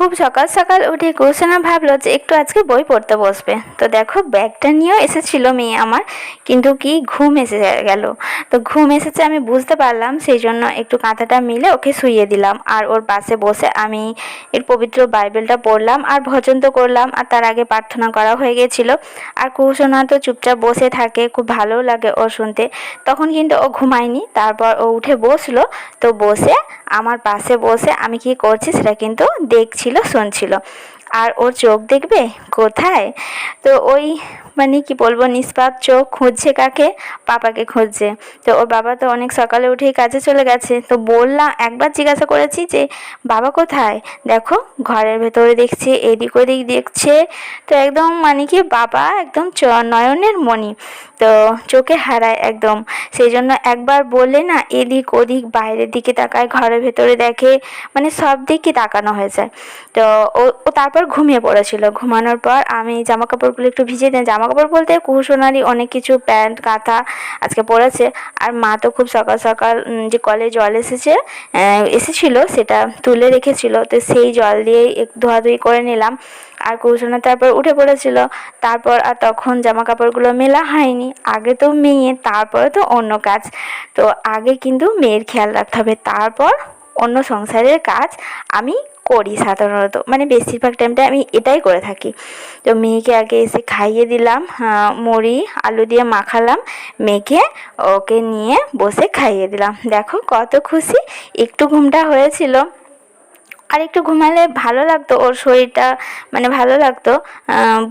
খুব সকাল সকাল উঠে কুসুনা ভাবলো যে একটু আজকে বই পড়তে বসবে। তো দেখো ব্যাগটা নিয়েও এসেছিল মেয়ে আমার, কিন্তু কি ঘুম এসে গেল। তো ঘুম এসেছে আমি বুঝতে পারলাম, সেই জন্য একটু কাঁথাটা মিলে ওকে শুইয়ে দিলাম। আর ওর পাশে বসে আমি এর পবিত্র বাইবেলটা পড়লাম আর ভজন তো করলাম, আর তার আগে প্রার্থনা করা হয়ে গেছিল। আর কুসুনা তো চুপচাপ বসে থাকে, খুব ভালো লাগে ওর শুনতে। তখন কিন্তু ও ঘুমায়নি, তারপর ও উঠে বসলো। তো বসে আমার পাশে বসে আমি কি করছি সেটা কিন্তু দেখছিল, শুনছিল। আর ওর চোখ দেখবে কোথায়, তো ওই মানে কি বলবো, নিষ্পাপ চোখ খুঁজছে কাকে, পাপাকে খুঁজছে। তো ওর বাবা তো অনেক সকালে উঠেই কাজে চলে গেছে। তো বললাম, একবার জিজ্ঞাসা করেছি যে বাবা কোথায়, দেখো ঘরের ভেতরে দেখছে, এদিক ওদিক দেখছে। তো একদম মানে কি বাবা একদম নয়নের মণি, তো চোখে হারায় একদম। সেই জন্য একবার বললে না এদিক ওদিক বাইরের দিকে তাকায়, ঘরের ভেতরে দেখে, মানে সব দিকে তাকানো হয়ে যায়। তো ও ও তারপর ঘুমিয়ে পড়েছিল। ঘুমানোর পর আমি জামা কাপড়গুলো একটু ভিজিয়ে দিই। জামা কাপড় বলতে কুশনারি অনেক কিছু, প্যান্ট কাঁথা আজকে পরেছে। আর মা তো খুব সকাল সকাল যে কলে জল এসেছিল সেটা তুলে রেখেছিল, তো সেই জল দিয়েই একটু ধোয়াধুয়ি করে নিলাম। আর কুসুনা তারপর উঠে পড়েছিল। তারপর আর তখন জামা কাপড়গুলো মেলা হয়নি। আগে তো মেয়ে, তারপরে তো অন্য কাজ। তো আগে কিন্তু মেয়ের খেয়াল রাখতে হবে, তারপর অন্য সংসারের কাজ আমি করি সাধারণত, মানে বেশিরভাগ টাইমটা আমি এটাই করে থাকি। তো মেয়েকে আগে এসে খাইয়ে দিলাম, মুড়ি আলু দিয়ে মাখালাম, মেখে ওকে নিয়ে বসে খাইয়ে দিলাম। দেখো কত খুশি, একটু ঘুমটা হয়েছিল, আর একটু ঘুমালে ভালো লাগতো, ওর শরীরটা মানে ভালো লাগতো।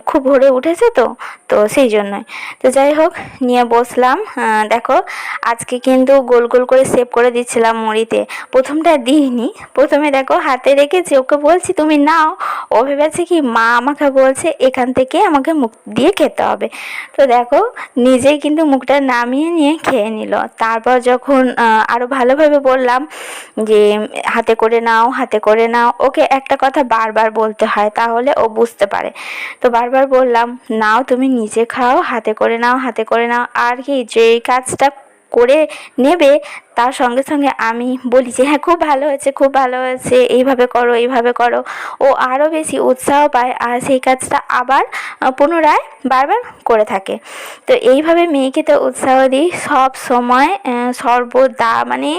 খুব ভোরে উঠেছে তো, তো সেই জন্যই। তো যাই হোক, নিয়ে বসলাম। দেখো আজকে কিন্তু গোল গোল করে সেভ করে দিচ্ছিলাম মুড়িতে। প্রথমটা দিইনি, প্রথমে দেখো হাতে রেখেছি, ওকে বলছি তুমি নাও। ও ভেবেছে কি মা আমাকে বলছে এখান থেকে আমাকে মুখ দিয়ে খেতে হবে। তো দেখো নিজেই কিন্তু মুখটা নামিয়ে নিয়ে খেয়ে নিল। তারপর যখন আরও ভালোভাবে বললাম যে হাতে করে নাও, হাতে করে নাও, ওকে একটা কথা বারবার বলতে হয়, তাহলে ও বুঝতে পারে। তো বারবার বললাম, নাও তুমি নিজে খাও, হাতে করে নাও, হাতে করে নাও। আর কি যে কাজটা করে নেবে তার সঙ্গে সঙ্গে আমি বলি যে হ্যাঁ খুব ভালো হয়েছে, খুব ভালো হয়েছে, এইভাবে করো, এইভাবে করো। ও আরও বেশি উৎসাহ পায়, আর সেই কাজটা আবার পুনরায় বারবার করে থাকে। তো এইভাবে মেয়েকে তো উৎসাহ দিই সব সময়, সর্বদা। মানে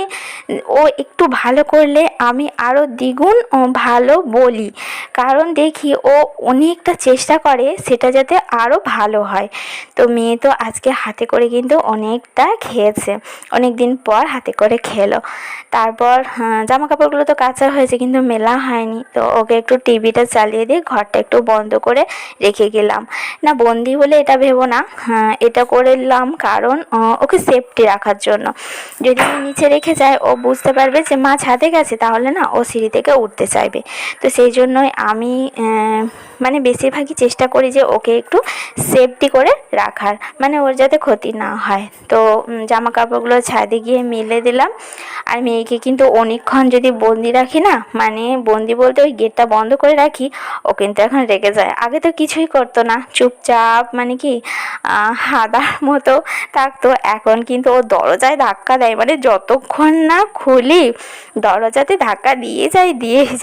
ও একটু ভালো করলে আমি আরও দ্বিগুণ ভালো বলি, কারণ দেখি ও অনেকটা চেষ্টা করে সেটা যাতে আরও ভালো হয়। তো মেয়ে তো আজকে হাতে করে কিন্তু অনেকটা খেয়েছে, অনেক দিন পর হাতে করে খেলো। তারপর জামা কাপড়গুলো তো কাচা হয়েছে কিন্তু মেলা হয়নি। তো ওকে একটু টিভিটা চালিয়ে দিয়ে ঘরটা একটু বন্ধ করে রেখে গেলাম। না বন্দি বলে এটা ভেবো না, এটা করলাম কারণ ওকে সেফটি রাখার জন্য। যদি আমি নিচে রেখে যাই, ও বুঝতে পারবে যে মা ছাদে গেছে, তাহলে না ও সিঁড়ি থেকে উঠতে চাইবে। তো সেই জন্যই আমি মানে বেশিরভাগই চেষ্টা করি যে ওকে একটু সেফটি করে রাখার, মানে ওর যাতে ক্ষতি না হয়। তো জামা কাপড়গুলো ছাদে গিয়ে মেলে দিলাম। আর মেয়েকে কিন্তু অনেকক্ষণ যদি বন্দি রাখি না, মানে বন্দি বলতে ওই গেটটা বন্ধ করে রাখি, ও কিন্তু এখন রেগে যায়। আগে তো কিছুই করতো না, চুপচাপ মানে কি হাদার মতো থাকতো। এখন কিন্তু ও দরজায় ধাক্কা দেয়, মানে যতক্ষণ না খুলি দরজাতে ধাক্কা দিয়ে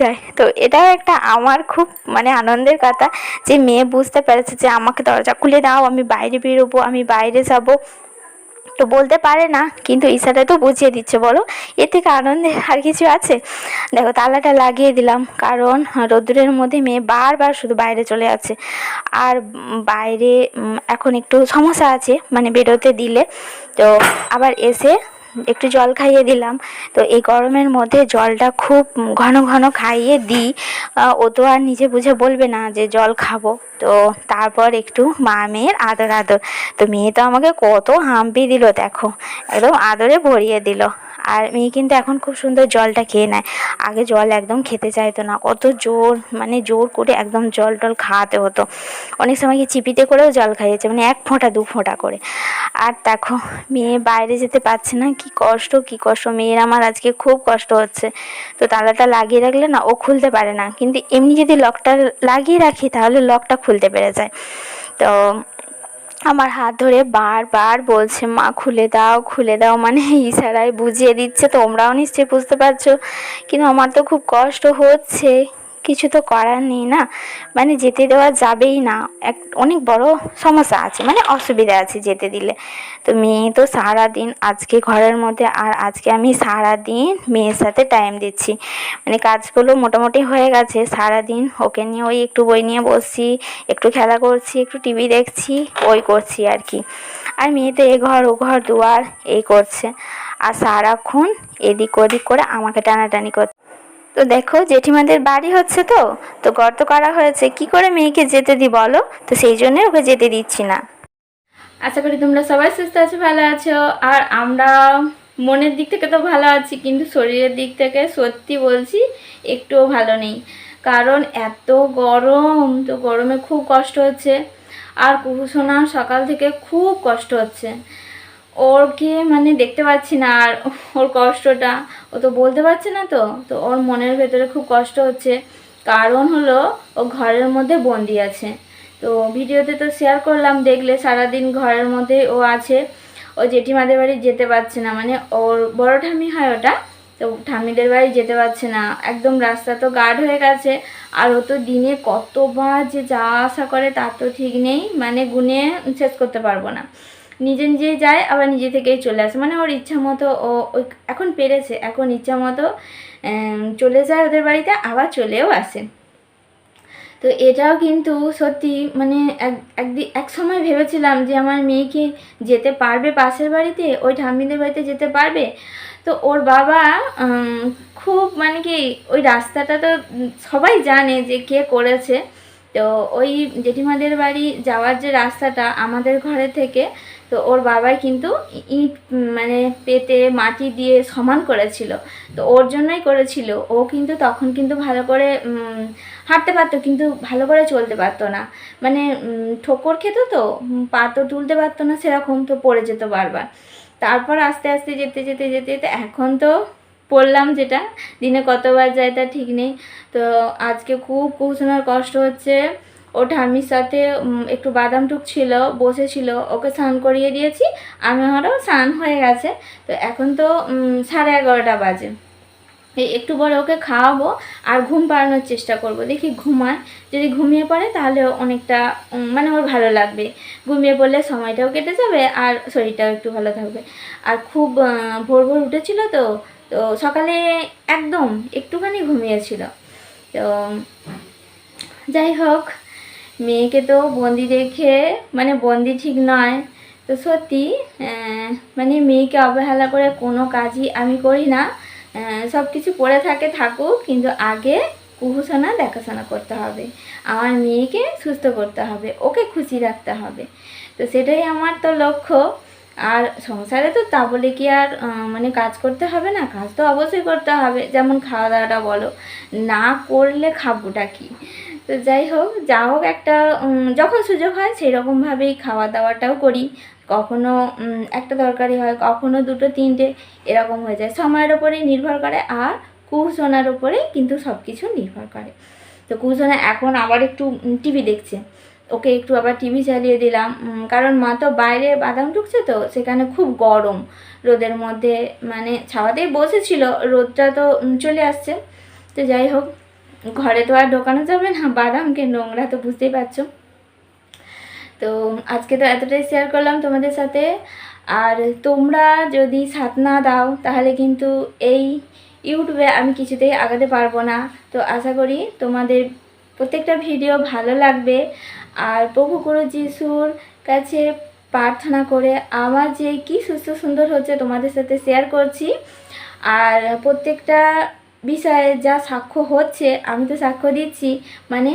যায়। তো এটাও একটা আমার খুব মানে আনন্দের কথা যে মেয়ে বুঝতে পেরেছে যে আমাকে দরজা খুলে দাও, আমি বাইরে বেরোবো, আমি বাইরে যাব। তো বলতে পারে না, কিন্তু ইশারায় তো বুঝিয়ে দিচ্ছে, বলো এর থেকে আনন্দের আর কিছু আছে? দেখো তালাটা লাগিয়ে দিলাম, কারণ রোদ্দুরের মধ্যে মেয়ে বারবার শুধু বাইরে চলে যাচ্ছে। আর বাইরে এখন একটু সমস্যা আছে, মানে বেরোতে দিলে। তো আবার এসে একটু জল খাইয়ে দিলাম। তো এই গরমের মধ্যে জলটা খুব ঘন ঘন খাইয়ে দিই। ও তো আর নিজে বুঝে বলবে না যে জল খাবো। তো তারপর একটু মা মেয়ের আদর আদর। তো মেয়ে তো আমাকে কত হাম্পি দিল, দেখো একদম আদরে ভরিয়ে দিল। আর মেয়ে কিন্তু এখন খুব সুন্দর জলটা খেয়ে নেয়। আগে জল একদম খেতে চাইতো না, কত জোর মানে জোর করে একদম জল টল খাওয়াতে হতো। অনেক সময় কি চিপিতে করেও জল খাইয়েছে, মানে 1 ফোঁটা 2 ফোঁটা করে। আর দেখো মেয়ে বাইরে যেতে পারছে না, কি কষ্ট কি কষ্ট, মেয়ের আমার আজকে খুব কষ্ট হচ্ছে। তো তালাটা লাগিয়ে রাখলে না ও খুলতে পারে না, কিন্তু এমনি যদি লকটা লাগিয়ে রাখি তাহলে লকটা খুলতে পেরে যায়। তো আমার হাত ধরে বারবার বলছে মা খুলে দাও, খুলে দাও, মানে ইশারায় বুঝিয়ে দিচ্ছে। তোমরাও নিশ্চয়ই বুঝতে পারছো, কিন্তু আমার তো খুব কষ্ট হচ্ছে। কিছু তো করার নেই না, মানে যেতে দেওয়া যাবেই না, অনেক বড় সমস্যা আছে, মানে অসুবিধা আছে যেতে দিলে। তো মেয়ে তো সারাদিন আজকে ঘরের মধ্যে, আর আজকে আমি সারাদিন মেয়ের সাথে টাইম দিচ্ছি, মানে কাজগুলো মোটামুটি হয়ে গেছে। সারাদিন ওকে নিয়ে ওই একটু বই নিয়ে বসছি, একটু খেলা করছি, একটু টিভি দেখছি, ওই করছি আর কি। আর মেয়ে তো এ ঘর ও ঘর দুয়ার এই করছে, আর সারাক্ষণ এদিক ওদিক করে আমাকে টানাটানি করছে। তো দেখো জেঠিমাদের বাড়ি হচ্ছে, তো তো গর্ত করা হয়েছে, কি করে মেয়েকে যেতে দিই বলো? তো সেই জন্য ওকে যেতে দিচ্ছি না। আশা করি তোমরা সবাই সুস্থ আছো, ভালো আছো। আর আমরা মনের দিক থেকে তো ভালো আছি, কিন্তু শরীরের দিক থেকে সত্যি বলছি একটুও ভালো নেই। কারণ এত গরম, তো গরমে খুব কষ্ট হচ্ছে। আর কুহুসোনা সকাল থেকে খুব কষ্ট হচ্ছে, ওরকে মানে দেখতে পাচ্ছি না, আর ওর কষ্টটা ও তো বলতে পারছে না। তো তো ওর মনের ভেতরে খুব কষ্ট হচ্ছে, কারণ হলো ও ঘরের মধ্যে বন্দি আছে। তো ভিডিওতে তো শেয়ার করলাম, দেখলে সারাদিন ঘরের মধ্যে ও আছে। ও জেঠিমাদের বাড়ি যেতে পারছে না, মানে ওর বড় ঠাম্মি হয় ওটা, তো ঠাম্মিদের বাড়ি যেতে পারছে না। একদম রাস্তা তো গার্ড হয়ে গেছে, আর ও তো দিনে কতবার যে যাওয়া আসা করে তার তো ঠিক নেই, মানে গুনে শেষ করতে পারবো না। নিজে নিজেই যায়, আবার নিজে থেকেই চলে আসে, মানে ওর ইচ্ছা মতো ও ওই এখন পেরেছে, এখন ইচ্ছা মতো চলে যায় ওদের বাড়িতে, আবার চলেও আসে। তো এটাও কিন্তু সত্যি, মানে এক সময় ভেবেছিলাম যে আমার মেয়েকে যেতে পারবে পাশের বাড়িতে, ওই ঠাম্মিদের বাড়িতে যেতে পারবে। তো ওর বাবা খুব মানে কি, ওই রাস্তাটা তো সবাই জানে যে কে করেছে। তো ওই জেঠিমাদের বাড়ি যাওয়ার যে রাস্তাটা আমাদের ঘরে থেকে, তো ওর বাবাই কিন্তু ইট মানে পেতে মাটি দিয়ে সমান করেছিল। তো ওর জন্যই করেছিল। ও কিন্তু তখন কিন্তু ভালো করে হাঁটতে পারতো, কিন্তু ভালো করে চলতে পারতো না, মানে ঠোকর খেত, তো পা তো তুলতে পারতো না সেরকম, তো পড়ে যেত বারবার। তারপর আস্তে আস্তে যেতে যেতে যেতে যেতে এখন তো পড়লাম, যেটা দিনে কতবার যায় তার ঠিক নেই। তো আজকে খুব কুহুসোনার কষ্ট হচ্ছে। ও ঠাম্মির সাথে একটু বাদাম টুক ছিল, বসেছিল, ওকে স্নান করিয়ে দিয়েছি, আমারও স্নান হয়ে গেছে। তো এখন তো 11:30 বাজে, এই একটু পরে ওকে খাওয়াবো আর ঘুম পাড়ানোর চেষ্টা করব, দেখি ঘুমায়। যদি ঘুমিয়ে পড়ে তাহলে অনেকটা মানে ওর ভালো লাগবে, ঘুমিয়ে পড়লে সময়টাও কেটে যাবে আর শরীরটাও একটু ভালো থাকবে। আর খুব ভোর ভোর উঠেছিল, তো তো সকালে একদম একটুখানি ঘুমিয়েছিল। তো যাই হোক, মেয়েকে তো বন্দি দেখে, মানে বন্দি ঠিক নয়, তো সত্যি মানে মেয়েকে অবহেলা করে কোনো কাজই আমি করি না। সব কিছু পড়ে থাকুক, কিন্তু আগে কুহুসোনা দেখাশোনা করতে হবে, আমার মেয়েকে সুস্থ করতে হবে, ওকে খুশি রাখতে হবে। তো সেটাই আমার তো লক্ষ্য। আর সংসারে তো তা বলে কি আর মানে কাজ করতে হবে না, কাজ তো অবশ্যই করতে হবে, যেমন খাওয়া দাওয়াটা বলো, না করলে খাবোটা কি। তো যাই হোক, যা হোক একটা যখন সুযোগ হয় সেই রকমভাবেই খাওয়া দাওয়াটাও করি। কখনো একটা তরকারি হয়, কখনো দুটো তিনটে, এরকম হয়ে যায়, সময়ের ওপরেই নির্ভর করে, আর কুহুসোনার ওপরে কিন্তু সব কিছু নির্ভর করে। তো কুহুসোনা এখন আবার একটু টিভি দেখছে, ওকে একটু আবার টিভি চালিয়ে দিলাম, কারণ মা তো বাইরে বাদাম টুকছে, তো সেখানে খুব গরম, রোদের মধ্যে মানে ছাওয়াতেই বসেছিল, রোদটা তো চলে আসছে। তো যাই হোক, ঘরে তো আর ঢোকানো যাবে না, বাদামকে নোংরা তো বুঝতেই পারছো। তো আজকে তো এতটাই শেয়ার করলাম তোমাদের সাথে। আর তোমরা যদি সাথ না দাও তাহলে কিন্তু এই ইউটিউবে আমি কিছুতেই আগাতে পারবো না। তো আশা করি তোমাদের প্রত্যেকটা ভিডিও ভালো লাগবে। আর প্রভু গুরু যিশুর কাছে প্রার্থনা করে আমার যে কি সুস্থ সুন্দর হচ্ছে তোমাদের সাথে শেয়ার করছি। আর প্রত্যেকটা বিষয়ে যা সাক্ষ্য হচ্ছে আমি তো সাক্ষ্য দিচ্ছি, মানে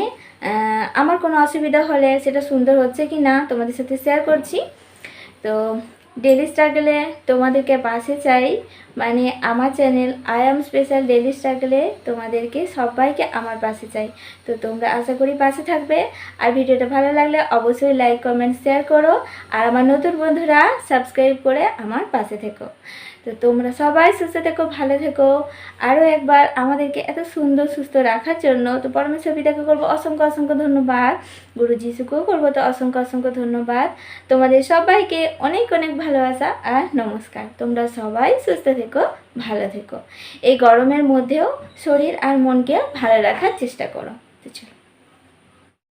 আমার কোনো অসুবিধা হলে সেটা সুন্দর হচ্ছে কি না তোমাদের সাথে শেয়ার করছি। তো ডেলি স্ট্রাগলে তোমাদেরকে পাশে চাই, মানে আমার channel I am special daily স্ট্রাগলে তোমাদেরকে সবাইকে আমার পাশে চাই। তো তোমরা আশা করি পাশে থাকবে। আর ভিডিওটা ভালো লাগলে অবশ্যই লাইক কমেন্ট শেয়ার করো, আর আমার নতুন বন্ধুরা সাবস্ক্রাইব করে আমার পাশে থেকো। তো তো তোমরা সবাই সুস্থ থেকো, ভালো থেকো। আরও একবার আমাদেরকে এত সুন্দর সুস্থ রাখার জন্য তো পরমেশ্বর পিতাকে করবো অসংখ্য অসংখ্য ধন্যবাদ, গুরু যিশুকেও করবো তো অসংখ্য অসংখ্য ধন্যবাদ। তোমাদের সবাইকে অনেক অনেক ভালোবাসা আর নমস্কার। তোমরা সবাই সুস্থ থেকো, ভালো থেকো। এই গরমের মধ্যেও শরীর আর মনকে ভালো রাখার চেষ্টা করো। তো চলো।